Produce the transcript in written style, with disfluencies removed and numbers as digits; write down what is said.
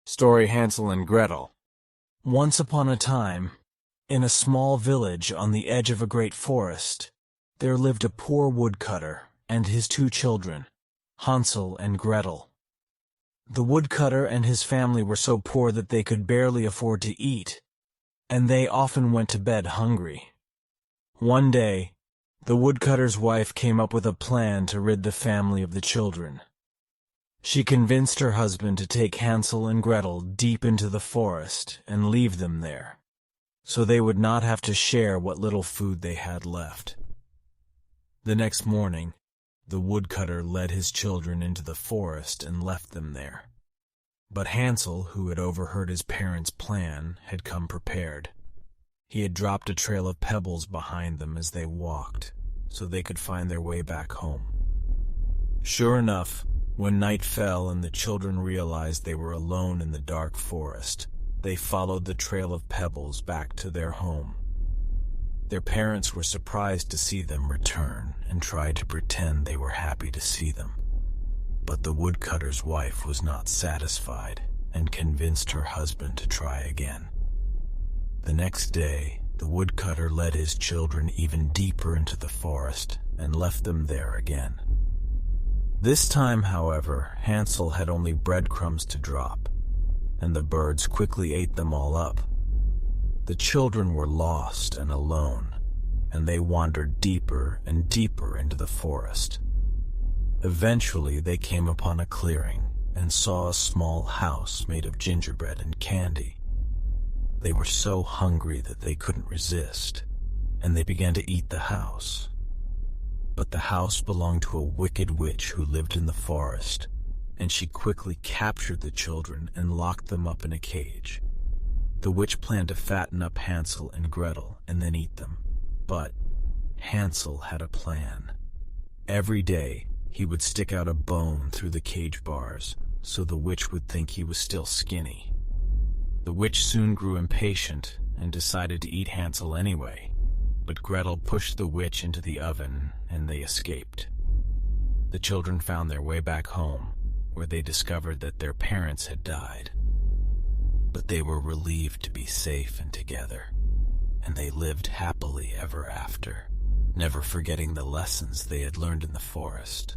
Story Hansel and Gretel. Once upon a time, in a small village on the edge of a great forest, there lived a poor woodcutter and his two children, Hansel and Gretel. The woodcutter and his family were so poor that they could barely afford to eat, and they often went to bed hungry. One day, the woodcutter's wife came up with a plan to rid the family of the children. She convinced her husband to take Hansel and Gretel deep into the forest and leave them there, so they would not have to share what little food they had left. The next morning, the woodcutter led his children into the forest and left them there. But Hansel, who had overheard his parents' plan, had come prepared. He had dropped a trail of pebbles behind them as they walked, so they could find their way back home. Sure enough, when night fell and the children realized they were alone in the dark forest, they followed the trail of pebbles back to their home. Their parents were surprised to see them return and tried to pretend they were happy to see them. But the woodcutter's wife was not satisfied and convinced her husband to try again. The next day, the woodcutter led his children even deeper into the forest and left them there again. This time, however, Hansel had only breadcrumbs to drop, and the birds quickly ate them all up. The children were lost and alone, and they wandered deeper and deeper into the forest. Eventually, they came upon a clearing and saw a small house made of gingerbread and candy. They were so hungry that they couldn't resist, and they began to eat the house. But the house belonged to a wicked witch who lived in the forest, and she quickly captured the children and locked them up in a cage. The witch planned to fatten up Hansel and Gretel and then eat them. But Hansel had a plan. Every day, he would stick out a bone through the cage bars so the witch would think he was still skinny. The witch soon grew impatient and decided to eat Hansel anyway. But Gretel pushed the witch into the oven, and they escaped. The children found their way back home, where they discovered that their parents had died. But they were relieved to be safe and together, and they lived happily ever after, never forgetting the lessons they had learned in the forest